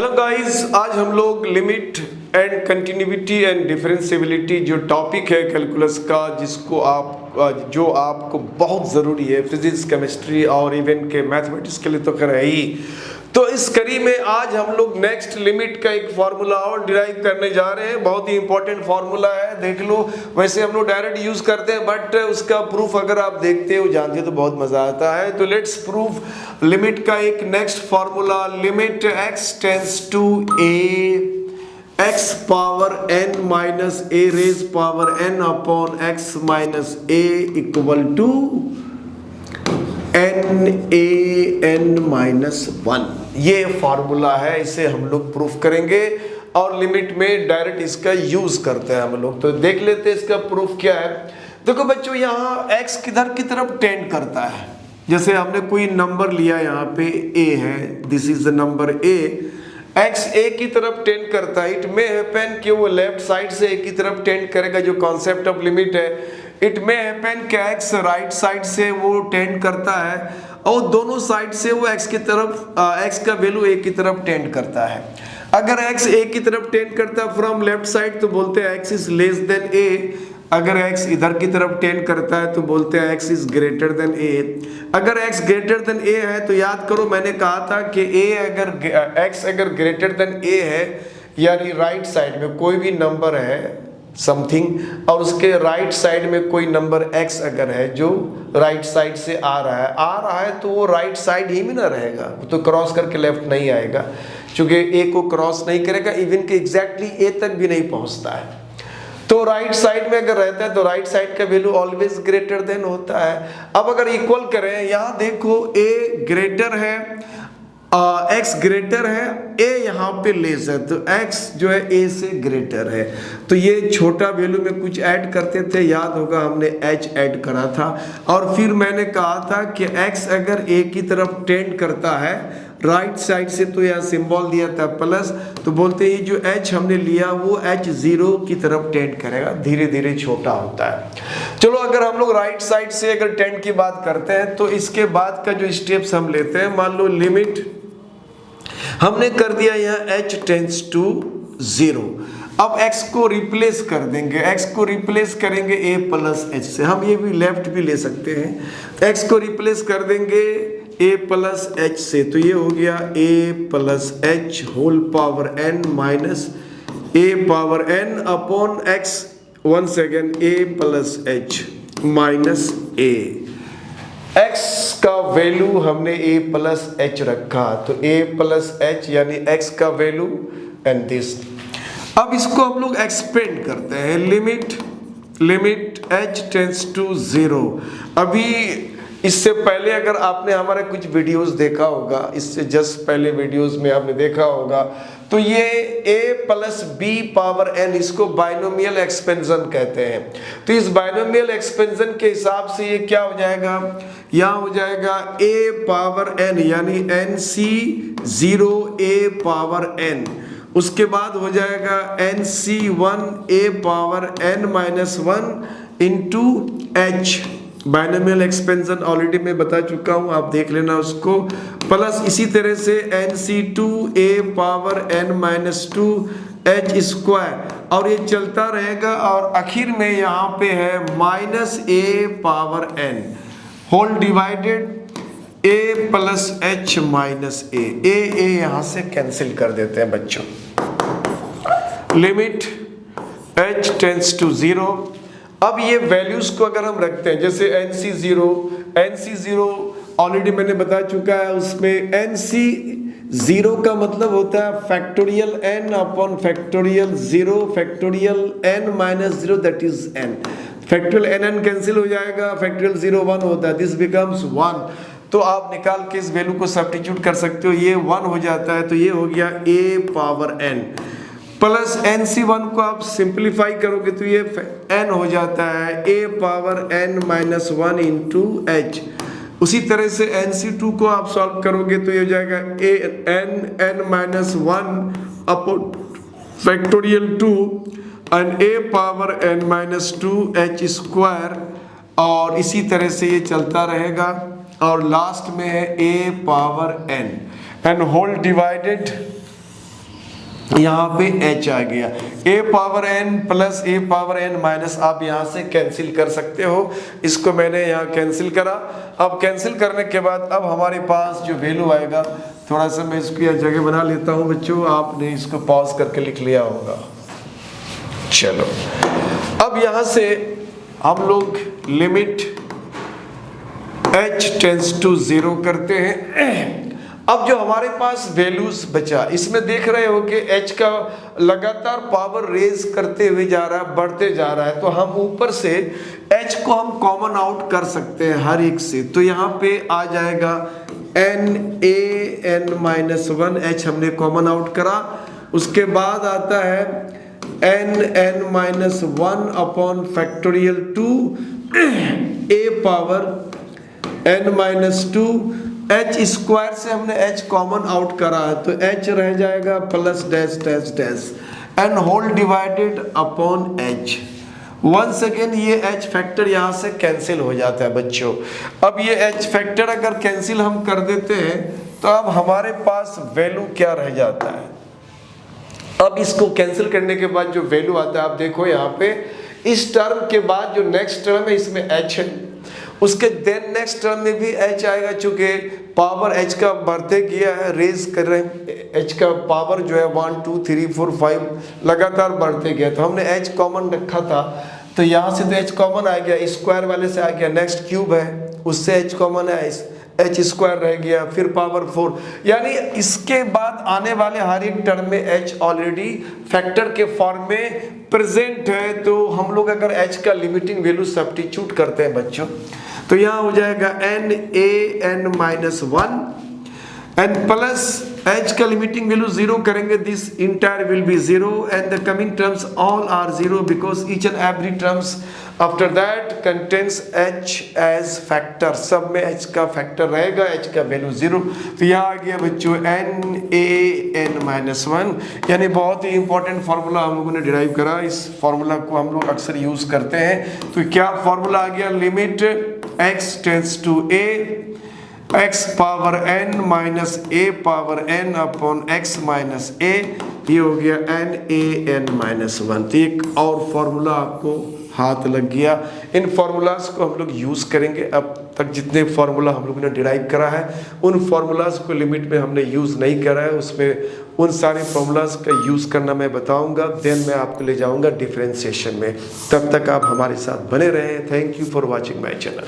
Hello guys, आज हम लोग limit and continuity and differentiability जो टॉपिक है कैलकुलस का, जिसको जो आपको बहुत ज़रूरी है फिजिक्स, केमिस्ट्री और इवन के मैथमेटिक्स के लिए तो खैर है ही। तो इस कड़ी में आज हम लोग नेक्स्ट लिमिट का एक फार्मूला और डिराइव करने जा रहे हैं। बहुत ही इंपॉर्टेंट फार्मूला है, देख लो। वैसे हम लोग डायरेक्ट यूज करते हैं, बट उसका प्रूफ अगर आप देखते हो, जानते हो तो बहुत मजा आता है। तो लेट्स प्रूफ लिमिट का एक next formula. Limit x tends to a x power n minus a raise power n upon x minus a equal to n minus 1। ये फार्मूला है, इसे हम लोग प्रूफ करेंगे और लिमिट में डायरेक्ट इसका यूज करते हैं हम लोग। तो देख लेते हैं इसका प्रूफ क्या है। देखो बच्चों, यहाँ x किधर की तरफ टेंड करता है। जैसे हमने कोई नंबर लिया, यहाँ पे a है, this is the number a। x a की तरफ टेंड करता है। इट मे हैपन कि वो लेफ्ट साइड से a की तरफ टेंड करेगा, जो कॉन्सेप्ट ऑफ लिमिट है। इट मे हैपन कि x राइट साइड से वो टेंड करता है और दोनों साइड से वो x की तरफ x का वैल्यू a की तरफ टेंड करता है। अगर x a की तरफ टेंड करता है फ्रॉम लेफ्ट साइड तो बोलते हैं x is less than a। अगर x इधर की तरफ टेंड करता है तो बोलते हैं x is greater than a। अगर x ग्रेटर देन a है तो याद करो, मैंने कहा था कि x अगर ग्रेटर देन a है, यानी राइट साइड में कोई भी नंबर है समथिंग और उसके राइट साइड में कोई नंबर x अगर है जो राइट साइड से आ रहा है तो वो राइट साइड ही में ना रहेगा, वो तो क्रॉस करके लेफ्ट नहीं आएगा, क्योंकि a को क्रॉस नहीं करेगा, इवन के एग्जैक्टली a तक भी नहीं पहुंचता है। तो राइट साइड में अगर रहता है तो राइट साइड का वैल्यू ऑलवेज ग्रेटर देन होता है। अब अगर इक्वल करें, यहाँ देखो a ग्रेटर है, x ग्रेटर है, a यहाँ पे लेस है, तो x जो है a से ग्रेटर है। तो ये छोटा वैल्यू में कुछ ऐड करते थे, याद होगा हमने h ऐड करा था। और फिर मैंने कहा था कि x अगर a की तरफ टेंड करता है राइट साइड से, तो यहाँ सिंबल दिया था प्लस, तो बोलते हैं जो h हमने लिया वो h जीरो की तरफ टेंड करेगा, धीरे धीरे छोटा होता है। चलो, अगर हम लोग राइट साइड से अगर टेंड की बात करते हैं तो इसके बाद का जो स्टेप्स हम लेते हैं, मान लो लिमिट हमने कर दिया यहाँ h टेंड्स टू 0। अब x को रिप्लेस कर देंगे, x को रिप्लेस करेंगे a प्लस h से। हम ये भी लेफ्ट भी ले सकते हैं। x को रिप्लेस कर देंगे a प्लस h से, तो ये हो गया a plus h whole power n minus a power n upon x, one second, a plus h minus a। x का वैल्यू हमने a प्लस h रखा, तो a प्लस h यानी x का वैल्यू एंड दिस। अब इसको हम लोग एक्सपेंड करते हैं। Limit h tends to 0। अभी इससे पहले अगर आपने हमारे कुछ वीडियोस देखा होगा, इससे जस्ट पहले वीडियोस में आपने देखा होगा, तो ये a plus b power n, इसको बाइनोमियल एक्सपेंशन कहते हैं। तो इस बाइनोमियल एक्सपेंशन के हिसाब से ये क्या हो जाएगा, यहाँ हो जाएगा a पावर n यानी nc0 a पावर n। उसके बाद हो जाएगा nc1 a power n minus 1 into h। Binomial expansion already मैं बता चुका हूं, आप देख लेना उसको। प्लस इसी तरह से nc2 a power n minus 2 h square, और ये चलता रहेगा। और आखिर में यहाँ पे है minus a power n whole divided a plus h minus a। यहाँ से कैंसिल कर देते हैं बच्चों। Limit h tends to 0। अब ये वैल्यूज को अगर हम रखते हैं, जैसे nc0 ऑलरेडी मैंने बता चुका है, उसमें nc0 का मतलब होता है factorial n upon factorial 0 factorial n minus 0 that is n। Factorial n cancel हो जाएगा, फैक्टोरियल 0 1 होता है, दिस बिकम्स 1। तो आप निकाल के इस वैल्यू को सब्स्टिट्यूट कर सकते हो, ये 1 हो जाता है, तो ये हो गया a power n plus nc1 को आप सिंप्लीफाई करोगे तो ये n हो जाता है a power n minus 1 into h। उसी तरह से nc2 को आप सॉल्व करोगे तो ये हो जाएगा n minus 1 upon factorial 2 and a power n minus 2 h square, और इसी तरह से ये चलता रहेगा। और लास्ट में है a power n and whole divided यहाँ पे h आ गया, a power n plus a power n minus, आप यहाँ से कैंसिल कर सकते हो। इसको मैंने यहाँ कैंसिल करा। अब कैंसिल करने के बाद अब हमारे पास जो वैल्यू आएगा, थोड़ा सा मैं इसको यह जगह बना लेता हूँ बच्चों, आपने इसको पॉज करके लिख लिया होगा। चलो अब यहाँ से हम लोग लिमिट h टेंड्स टू 0 करते हैं। अब जो हमारे पास वैल्यूज बचा, इसमें देख रहे हो कि h का लगातार पावर रेज करते हुए जा रहा है, बढ़ते जा रहा है, तो हम ऊपर से h को हम कॉमन आउट कर सकते हैं हर एक से। तो यहाँ पे आ जाएगा n(a)(n-1), h हमने कॉमन आउट करा। उसके बाद आता है n(n-1) upon factorial 2 a power n-2, h square से हमने h कॉमन आउट करा है, तो h रह जाएगा plus dash dash dash and whole divided upon h। Once again ये h फैक्टर यहाँ से कैंसिल हो जाता है बच्चों। अब ये h फैक्टर अगर कैंसिल हम कर देते हैं तो अब हमारे पास वैल्यू क्या रह जाता है। अब इसको कैंसिल करने के बाद जो वैल्यू आता है, आप देखो यहाँ पे इस टर्म के बाद जो नेक्स्ट टर्म है इसमें h है, उसके देन नेक्स्ट टर्म में भी h आएगा, चूंकि पावर h का बढ़ते गया है, रेज कर रहे हैं, h का पावर जो है 1 2 3 4 5 लगातार बढ़ते गया, तो हमने h कॉमन रखा था, तो यहाँ से तो h कॉमन आ गया, स्क्वायर वाले से आ गया, नेक्स्ट क्यूब है उससे h कॉमन है, h स्क्वायर रह गया, फिर पावर 4, यानी इसके बाद आने वाले हर एक टर्म में h ऑलरेडी फैक्टर के फॉर्म में प्रेजेंट है। तो हम लोग अगर h का लिमिटिंग वैल्यू सब्स्टिट्यूट करते हैं बच्चों, तो यहाँ हो जाएगा n(a)(n-1) एंड प्लस h का लिमिटिंग वैल्यू 0 करेंगे, this entire will be 0 and the coming terms all are 0 because each and every terms after that contains h as factor, सब में h का फैक्टर रहेगा, h का वैल्यू 0। तो यहाँ आ गया बच्चों n(a)(n-1), यानी बहुत ही इंपॉर्टेंट फार्मूला हम लोगों ने डिराइव करा। इस फार्मूला को हम लोग अक्सर यूज करते हैं। तो क्या फार्मूला आ गया, limit x tends to a, x power n minus a power n upon x minus a, ये हो गया n(a)(n-1). तो एक और फार्मूला आपको हाथ लग गया। इन फार्मूलाज को हम लोग यूज करेंगे। अब तक जितने फार्मूला हम लोगों ने डिराइव करा है उन फार्मूलाज को लिमिट में हमने यूज नहीं करा है, उसमें उन सारे फार्मूलाज का यूज करना मैं बताऊंगा, देन मैं आपको ले जाऊंगा डिफरेंशिएशन में। तब तक आप हमारे साथ बने रहें। Thank you for watching my channel.